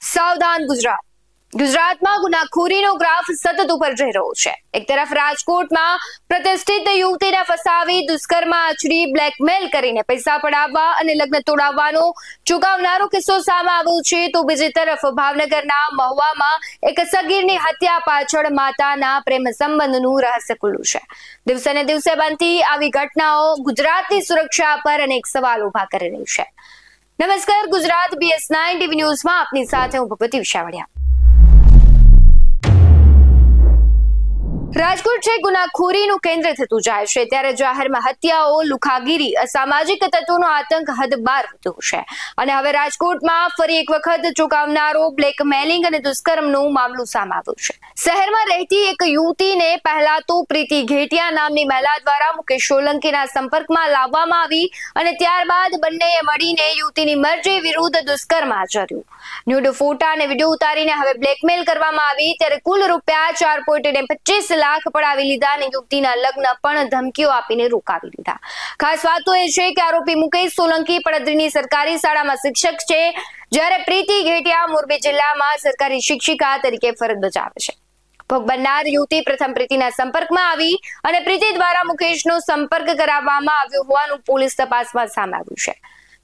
સાવધાન ગુજરાત. ગુજરાતમાં ગુનાખોરીનો ગ્રાફ સતત ઉપર જઈ રહ્યો છે. એક તરફ રાજકોટમાં પ્રતિષ્ઠિત યુવતીને ફસાવી દુષ્કર્મ આચરી બ્લેકમેલ કરીને પૈસા પડાવવા અને લગ્ન તોડાવવાનો ચોંકાવનારો કિસ્સો સામે આવ્યો છે, તો બીજી તરફ ભાવનગરના મહુવામાં એક સગીરની હત્યા પાછળ માતાના પ્રેમ સંબંધનું રહસ્ય ખુલ્લું છે. દિવસે ને દિવસે બનતી આવી ઘટનાઓ ગુજરાતની સુરક્ષા પર અનેક સવાલ ઉભા કરી રહી છે. નમસ્કાર, ગુજરાત BS9 ટીવી ન્યૂઝમાં આપની સાથે હું ભગવતી વિશાવડિયા. રાજકોટ છે ગુનાખોરીનું કેન્દ્ર થતું જાય છે, ત્યારે જાહેરમાં હત્યાઓ, લુખાગીરી, અસામાજિક તત્વોનો આતંક હદ બાર વધ્યો છે અને હવે રાજકોટમાં ફરી એક વખત ચોંકાવનારો બ્લેકમેલિંગ અને દુષ્કર્મનો મામલો સામે આવ્યો છે. શહેરમાં રહેતી એક યુવતીને પહેલા તો પ્રીતિ ઘેટિયા નામની મહિલા દ્વારા મુકેશ સોલંકીના સંપર્કમાં લાવવામાં આવી અને ત્યારબાદ બંનેએ મળીને યુવતીની મરજી વિરુદ્ધ દુષ્કર્મ આચર્યું. ન્યૂડ ફોટા અને વિડીયો ઉતારીને હવે બ્લેકમેલ કરવામાં આવી, ત્યારે કુલ રૂપિયા 4.25 લાખ પડાવી લીધા અને યુવતીના લગ્ન પણ ધમકીઓ આપીને રોકાવી લીધા. ખાસ વાત તો એ છે કે આરોપી મુકેશ સોલંકી પડદરીની સરકારી શાળામાં શિક્ષક છે, જ્યારે પ્રીતિ ઘેટિયા મોરબી જિલ્લામાં સરકારી શિક્ષિકા તરીકે ફરજ બજાવે છે. ભોગ બનનાર યુવતી પ્રથમ પ્રીતિના સંપર્કમાં આવી અને પ્રીતિ દ્વારા મુકેશનો સંપર્ક કરાવવામાં આવ્યો હોવાનું પોલીસ તપાસમાં સામે આવ્યું છે.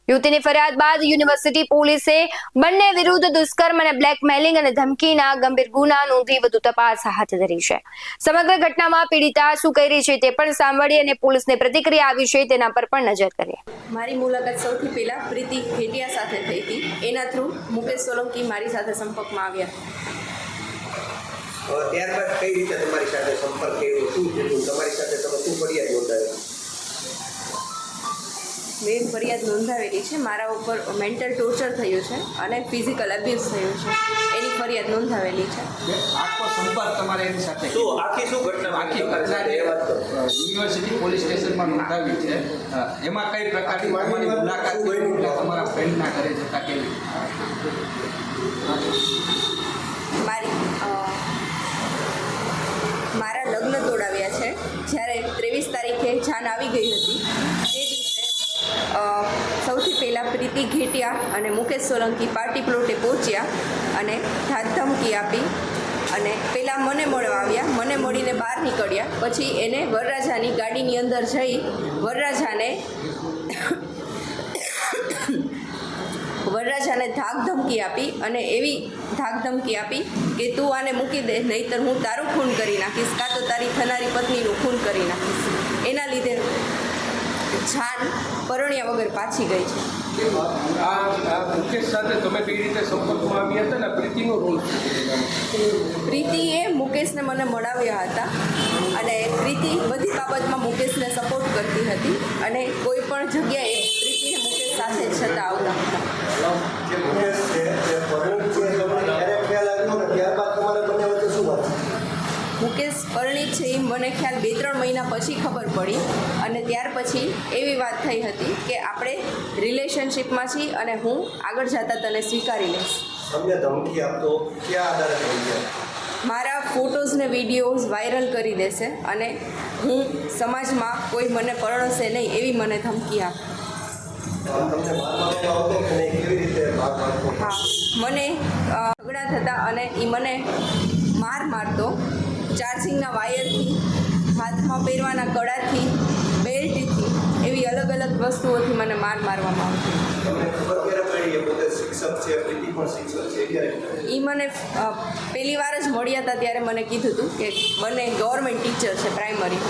યુવતીની ફરિયાદ બાદ યુનિવર્સિટી પોલીસે બંને વિરુદ્ધ દુષ્કર્મ અને બ્લેકમેલિંગ અને ધમકીના ગંભીર ગુના નોંધી વધુ તપાસ હાથ ધરી છે. સમગ્ર ઘટનામાં પીડિતા શું કહી રહી છે તે પણ સાંભળી અને પોલીસની પ્રતિક્રિયા આવી છે તેના પર પણ નજર કરીએ. મારી મુલાકાત સૌથી પહેલા પ્રીતિ ઘેટિયા સાથે થઈ હતી. એના થ્રુ મુકેશ સોલંકી મારી સાથે સંપર્કમાં આવ્યા. ત્યારબાદ કઈ રીતે તમારી સાથે સંપર્ક કર્યો, શું થયું, તમારી સાથે તમે શું ફરિયાદ નોંધાવી? મેં ફરિયાદ નોંધાવેલી છે. મારા ઉપર મેન્ટલ ટોર્ચર થયું છે અને ફિઝિકલ અબ્યુઝ થયું છે, એની ફરિયાદ નોંધાવેલી છે. આખો સંપર્ક તમારે એની સાથે શું ઘટના યુનિવર્સિટી પોલીસ સ્ટેશનમાં નોંધાવી છે. એમાં કઈ પ્રકારની તમારી મુલાકાત તમારા ફ્રેન્ડના ઘરે જતા કેવી? મારા લગ્ન તોડાવ્યા છે. જ્યારે 23 તારીખે જાન આવી ગઈ હતી તે દિવસે સૌથી પહેલાં પ્રીતિ ઘેટિયા અને મુકેશ સોલંકી પાર્ટી પ્લોટે પહોંચ્યા અને ધમકી આપી અને પહેલાં મને મળવા આવ્યા. મને મળીને બહાર નીકળ્યા. પછી એને વરરાજાની ગાડીની અંદર જઈ વરરાજાને ધાક ધમકી આપી અને એવી ધાક ધમકી આપી કે તું આને મૂકી દે, નહીંતર હું તારું ખૂન કરી નાખીશ, કાં તો તારી થનારી પત્નીનું ખૂન કરી નાખીશ. એના લીધે જાન પરણ્યા વગર પાછી ગઈ છે. આ મુકેશ સાથે તમે કઈ રીતે સંપર્કમાં આવ્યા હતા ને પ્રીતિનો રોલ? પ્રીતિએ મુકેશને મને મળાવ્યા હતા અને પ્રીતિ બધી બાબતમાં મુકેશને સપોર્ટ કરતી હતી અને કોઈ પણ જગ્યાએ પ્રીતિને મુકેશ સાથે જ છતાં આવતા હતા. મુકેશ પરિણીત છે એ મને ખ્યાલ 2-3 મહિના પછી ખબર પડી અને ત્યાર પછી એવી વાત થઈ હતી કે આપણે રિલેશનશિપમાં છીએ અને હું આગળ જતા તને સ્વીકારી લઈશ. તમને ધમકી આપતો ક્યાં આધારે થઈ ગયા? મારા ફોટોઝ ને વિડીયોઝ વાયરલ કરી દેશે અને હું સમાજમાં કોઈ મને પરણશે નહીં એવી મને ધમકી આપે. હા, મને ઝઘડા થતા અને એ મને મારતો. ચાર્જિંગના વાયરથી, હાથમાં પહેરવાના કડાથી, બેલ્ટથી, એવી અલગ અલગ વસ્તુઓથી મને મારવામાં આવતી. એ મને પહેલી વાર જ મળ્યા હતા ત્યારે મને કીધું હતું કે બંને ગવર્મેન્ટ ટીચર છે પ્રાઇમરી.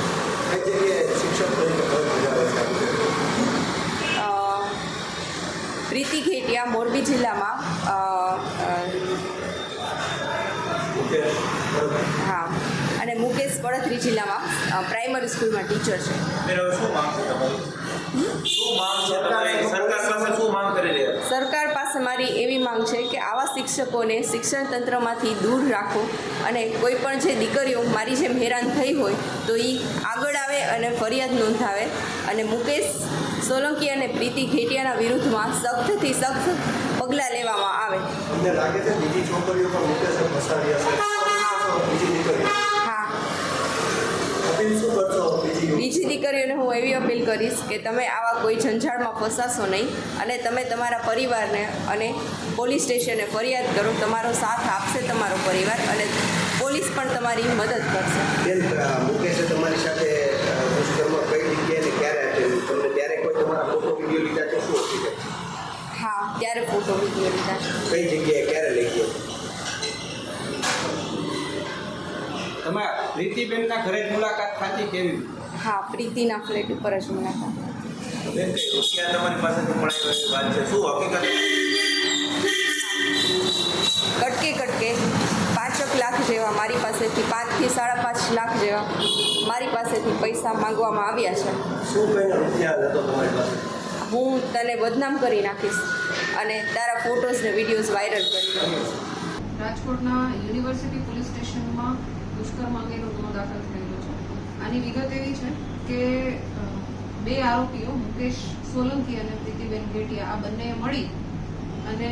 પ્રીતિ ઘેટિયા મોરબી જિલ્લામાં હા, અને મુકેશ પડદરી જિલ્લામાં પ્રાઇમરી સ્કૂલમાં ટીચર છે. સરકાર પાસે મારી એવી માંગ છે કે આવા શિક્ષકોને શિક્ષણ તંત્રમાંથી દૂર રાખો અને કોઈ પણ જે દીકરીઓ મારી જેમ હેરાન થઈ હોય તો એ આગળ આવે અને ફરિયાદ નોંધાવે અને મુકેશ સોલંકી અને પ્રીતિ ઘેટિયાના વિરુદ્ધમાં સખ્તથી સખ્ત પગલાં લેવામાં આવે. હા, બીજી દીકરીઓને હું એવી અપીલ કરીશ કે તમે આવા કોઈ ઝંઝાળમાં ફસાશો નહીં અને તમે તમારા પરિવારને અને પોલીસ સ્ટેશને ફરિયાદ કરો. તમારો સાથ આપશે તમારો પરિવાર અને પોલીસ પણ તમારી મદદ કરશે. બેન, મુકેશે તમારી સાથે દુષ્કર્મ કઈ જગ્યાએ ને ક્યારે આચર્યું? તમને ત્યારે કોઈ તમારા ફોટો વિડીયો લીધા છે? શું હકીકત છે? હા, ત્યારે ફોટો વિડીયો લીધા. કઈ જગ્યાએ ક્યારે લઈ ગયો? તમે પ્રીતિબેનના ઘરે જ મુલાકાત ખાધી કેવી? હા, પ્રીતિના ફ્લેટ ઉપર જ મુલાકાત. બેન, કઈ રૂપિયા તમારી પાસેથી મળાયો એવી વાત છે? શું હકીકત? કટકે 5 લાખ જેવા મારી પાસેથી 5 થી 5.5 લાખ જેવા મારી પાસેથી પૈસા માંગવામાં આવ્યા છે. શું કઈને રૂપિયા હતો તમારી પાસે? હું તને બદનામ કરી નાખીશ અને તારા ફોટોઝ ને વિડીયોઝ વાયરલ કરી નાખીશ. રાજકોટના યુનિવર્સિટી પોલીસ સ્ટેશનમાં દુષ્કર્મ અંગેનો ગુનો દાખલ થયેલો છે. આની વિગત એવી છે કે 2 આરોપીઓ મુકેશ સોલંકી અને પ્રીતિબેન ઘેટિયા આ બંને મળી અને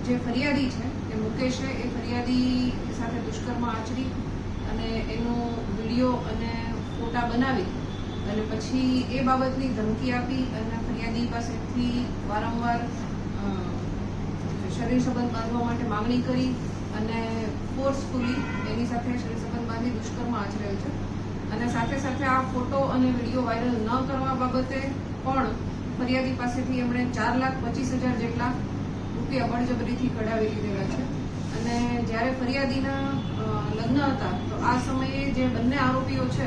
જે ફરિયાદી છે એ મુકેશે એ ફરિયાદી સાથે દુષ્કર્મ આચરી અને એનો વિડીયો અને ફોટા બનાવી અને પછી એ બાબતની ધમકી આપી અને ફરિયાદી પાસેથી વારંવાર શરીર સંબંધ બાંધવા માટે માંગણી કરી અને ફોર્સફુલી એની સાથે શરીર સંબંધ બાંધી દુષ્કર્મ આચરેલ છે. અને સાથે સાથે આ ફોટો અને વિડીયો વાયરલ ન કરવા બાબતે પણ ફરિયાદી પાસેથી એમણે 4,25,000 જેટલા રૂપિયા બળજબરીથી કઢાવી લીધેલા છે. અને જ્યારે ફરિયાદીના લગ્ન હતા તો આ સમયે જે બંને આરોપીઓ છે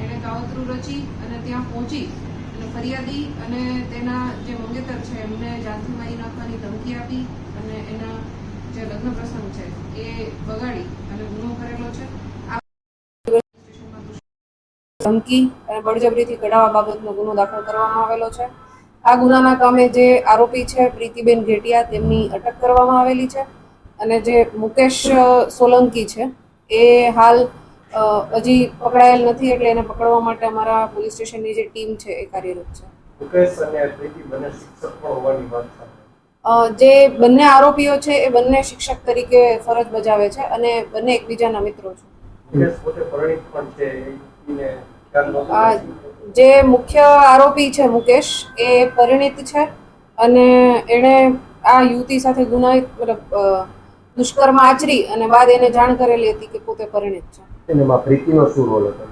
એણે કાવતરું રચી અને ત્યાં પહોંચી અને ફરિયાદી અને તેના જે મંગેતર છે એમને જાનથી મારી નાખવાની ધમકી આપી અને એના જે લગ્ન પ્રસંગ છે એ બગાડી અને ગુનો કરેલો છે. ધમકી અને બળજબરીથી કઢાવવા બાબતનો ગુનો દાખલ કરવામાં આવેલો છે. આ ગુનાના કામે જે આરોપી છે પ્રીતિબેન ઘેટિયા તેમની અટક કરવામાં આવેલી છે અને જે મુકેશ સોલંકી છે એ હાલ હજી પકડાયેલ નથી એટલે એને પકડવા માટે અમારા પોલીસ સ્ટેશનની જે ટીમ છે એ કાર્યરત છે. મુકેશ અને પ્રીતિ બંને શિક્ષક પણ હોવાની વાત છે. જે બંને આરોપીઓ છે એ બંને શિક્ષક તરીકે ફરજ બજાવે છે અને બંને એકબીજાના મિત્રો છે. મુકેશ પોતે પરિણીત પણ છે. જે મુખ્ય આરોપી છે મુકેશ એ પરિણીત છે અને એણે આ યુવતી સાથે ગુનાહિત દુષ્કર્મ આચરી અને બાદ એને જાણ કરેલી હતી કે પોતે પરિણીત છે. એમાં પ્રીતિનો શું રોલ હતો?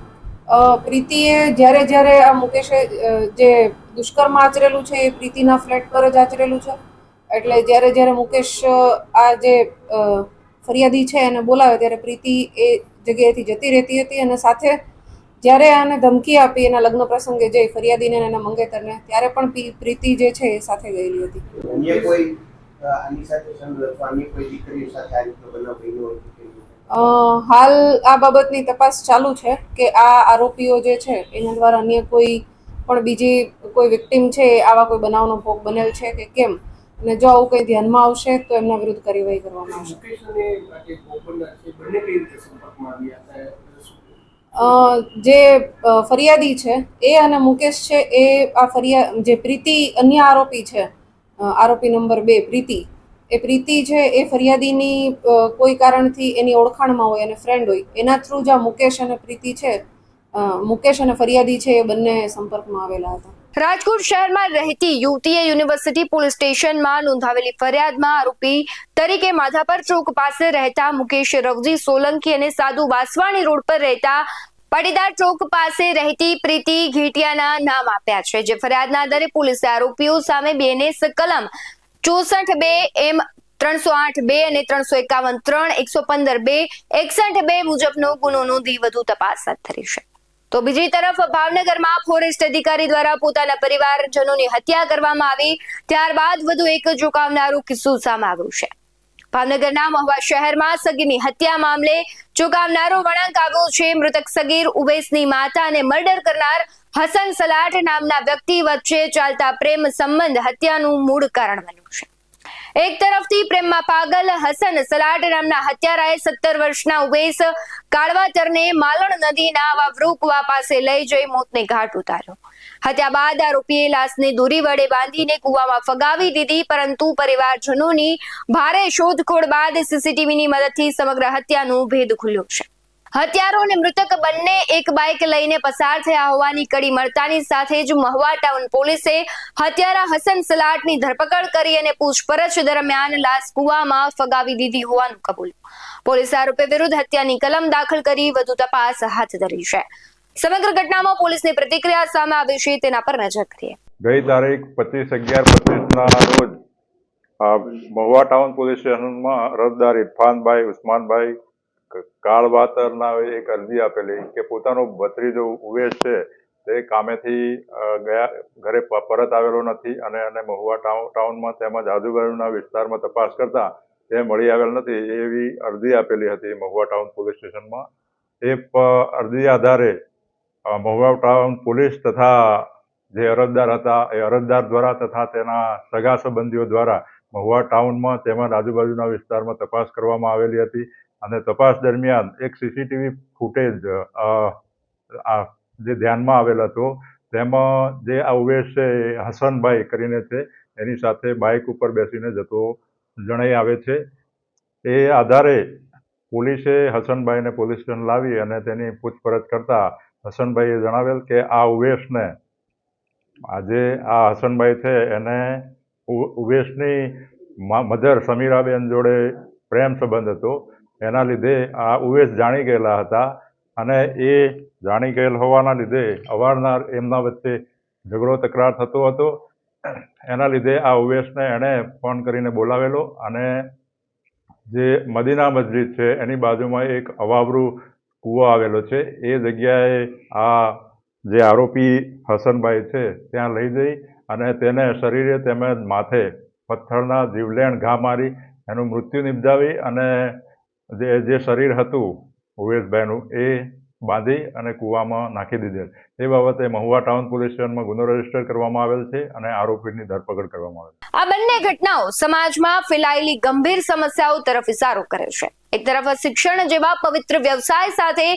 પ્રીતિએ જ્યારે આ મુકેશે જે દુષ્કર્મ આચરેલું છે એ પ્રીતિના ફ્લેટ પર જ આચરેલું છે. એટલે જ્યારે મુકેશ આ જે ફરિયાદી છે એને બોલાવે ત્યારે પ્રીતિ એ જગ્યાએથી જતી રહેતી હતી અને સાથે જ્યારે આને ધમકી આપી એના લગ્ન પ્રસંગે જઈ ફરિયાદીને અને એના મંગેતરને ત્યારે પણ પ્રીતિ જે છે એ સાથે ગયેલી હતી. અન્ય કોઈ આની સાથે સંબંધ અન્ય કોઈ દીકરી સાથે આ રીતનો બનાવ બન્યો હોય? હાલ આ બાબતની તપાસ ચાલુ છે કે આ આરોપીઓ જે છે એના દ્વારા અન્ય કોઈ પણ બીજી કોઈ વિક્ટીમ છે આવા કોઈ બનાવનો ભોગ બનેલ છે કે કેમ, અને જો આવું કંઈ ધ્યાનમાં આવશે તો એમના વિરુદ્ધ કાર્યવાહી કરવામાં આવશે. જે ફરિયાદી છે એ અને મુકેશ છે એ આ જે પ્રીતિ અન્ય આરોપી છે આરોપી નંબર 2 પ્રીતિ છે એ ફરિયાદીની કોઈ કારણથી એની ઓળખાણમાં હોય અને ફ્રેન્ડ હોય એના થ્રુ જ આ મુકેશ અને પ્રીતિ છે મુકેશ અને ફરિયાદી છે એ બંને સંપર્કમાં આવેલા હતા. રાજકોટ શહેરમાં રહેતી યુવતીએ યુનિવર્સિટી પોલીસ સ્ટેશનમાં નોંધાવેલી ફરિયાદમાં આરોપી તરીકે માધાપર ચોક પાસે રહેતા મુકેશ રવજી સોલંકી અને સાધુ વાસવાણી રોડ પર રહેતા પાટીદાર ચોક પાસે રહેતી પ્રીતિ ઘેટિયાના નામ આપ્યા છે. જે ફરિયાદના આધારે પોલીસે આરોપીઓ સામે BNS કલમ 64(2) M 308(2) અને 351(3) 115(2) 61(2) મુજબનો ગુનો નોંધી વધુ તપાસ હાથ ધરી છે. તો બીજી તરફ ભાવનગરમાં ફોરેસ્ટ અધિકારી દ્વારા પોતાના પરિવારજનોની હત્યા કરવામાં આવી ત્યારબાદ વધુ એક ચોંકાવનારું કિસ્સો સામે આવ્યો છે. ભાવનગરના મહુવા શહેરમાં સગીરની હત્યા મામલે ચોંકાવનારો વળાંક આવ્યો છે. મૃતક સગીર ઉવૈસની માતા અને મર્ડર કરનાર હસન સલાટ નામના વ્યક્તિ વચ્ચે ચાલતા પ્રેમ સંબંધ હત્યાનું મૂળ કારણ બન્યું છે. એક તરફથી પ્રેમમાં પાગલ હસન સલાટ નામના હત્યારાએ 17 વર્ષના ઉવૈસ કાળવાતરને માલણ નદીના વાવરૂ કુવા પાસે લઈ જઈ મોતને ઘાટ ઉતાર્યો. હત્યા બાદ આરોપીએ લાશને દોરી વડે બાંધીને કુવામાં ફગાવી દીધી, પરંતુ પરિવારજનોની ભારે શોધખોળ બાદ CCTVની મદદથી સમગ્ર હત્યાનો ભેદ ખુલ્યો છે. હત્યારો અને મૃતક બંને એક બાઇક લઈને પસાર થયા હોવાની કડી મળતાની સાથે જ મહુવા ટાઉન પોલીસે હત્યારા હસન સલાટની ધરપકડ કરી અને પૂછપરછ દરમિયાન લાશ કુવામાં ફગાવી દીધી હોવાનું કબૂલ્યું. પોલીસે આરોપી વિરુદ્ધ હત્યાની કલમ દાખલ કરી વધુ તપાસ હાથ ધરી છે. સમગ્ર ઘટનામાં પોલીસની પ્રતિક્રિયા સામે આવી છે, તેના પર નજર કરીએ. ગઈ તારીખ 25/11/25ના રોજ મહુવા ટાઉન પોલીસ સ્ટેશનમાં અરજદાર ઇરફાનભાઈ ઉસ્માનભાઈ કાળવાતર નામે એક અરજી આપેલી કે પોતાનો ભત્રીજો ઉવેશ છે તે કામેથી ગયા ઘરે પરત આવેલો નથી અને મહુવા ટાઉનમાં તેમજ આજુબાજુના વિસ્તારમાં તપાસ કરતા તે મળી આવેલ નથી એવી અરજી આપેલી હતી મહુવા ટાઉન પોલીસ સ્ટેશનમાં. એ અરજી આધારે મહુવા ટાઉન પોલીસ તથા જે અરજદાર હતા એ અરજદાર દ્વારા તથા તેના સગા સંબંધીઓ દ્વારા મહુવા ટાઉનમાં તેમજ આજુબાજુના વિસ્તારમાં તપાસ કરવામાં આવેલી હતી અને તપાસ દરમિયાન એક સીસીટીવી ફૂટેજ જે ધ્યાનમાં આવેલ હતો તેમાં જે આ ઉવેશ છે એ હસનભાઈ કરીને છે એની સાથે બાઇક ઉપર બેસીને જતો જણાઈ આવે છે. એ આધારે પોલીસે હસનભાઈને પોલીસ સ્ટેશન લાવી અને તેની પૂછપરછ કરતા હસનભાઈએ જણાવેલ કે આ ઉવેશને આજે આ હસનભાઈ છે એને ઉવેશની મધર સમીરાબેન જોડે પ્રેમ સંબંધ હતો. એના લીધે આ ઉવેશ જાણી ગયેલા હતા અને એ જાણી ગયેલ હોવાના લીધે અવારનવાર એમના વચ્ચે ઝઘડો તકરાર થતો હતો. એના લીધે આ ઉવેશને એણે ફોન કરીને બોલાવેલો અને જે મદીના મસ્જિદ છે એની બાજુમાં એક અવાવરું કૂવો આવેલો છે એ જગ્યાએ આ જે આરોપી હસનભાઈ છે ત્યાં લઈ જઈ અને તેને શરીરે તેમજ માથે પથ્થરના જીવલેણ ઘા મારી એનું મૃત્યુ નિપજાવી અને જે શરીર હતું ઉવેશભાઈનું એ બાંધી અને કૂવામાં નાખી દીધેલ. એ બાબતે મહુવા ટાઉન પોલીસ સ્ટેશનમાં ગુનો રજીસ્ટર કરવામાં આવેલ છે અને આરોપીની ધરપકડ કરવામાં આવેલ છે. આ બંને ઘટનાઓ સમાજમાં ફેલાયેલી ગંભીર સમસ્યાઓ તરફ ઇશારો કરે છે. એક તરફ શિક્ષણ જેવા પવિત્ર વ્યવસાય સાથે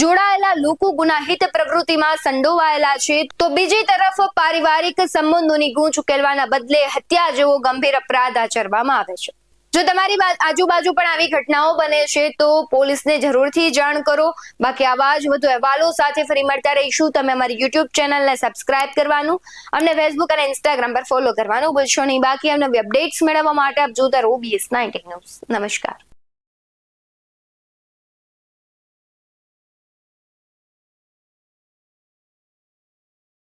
જોડાયેલા લોકો ગુનાહિત પ્રવૃત્તિમાં સંડોવાયેલા છે, તો બીજી તરફ પારિવારિક સંબંધોની ગૂંચ ઉકેલવાના બદલે હત્યા જેવો ગંભીર અપરાધ આચરવામાં આવે છે. જો તમારી આજુબાજુ પણ આવી ઘટનાઓ બને છે તો પોલીસને જરૂરથી જાણ કરો. બાકી આવા જ વધુ અહેવાલો સાથે ફરી મળતા રહીશું. તમે અમારી YouTube ચેનલને સબસ્ક્રાઇબ કરવાનું, અમને Facebook અને Instagram પર ફોલો કરવાનું ભૂલશો નહીં. બાકી નવી અપડેટ્સ મેળવવા માટે આપ જોતા રહો BS19 ન્યૂઝ. નમસ્કાર.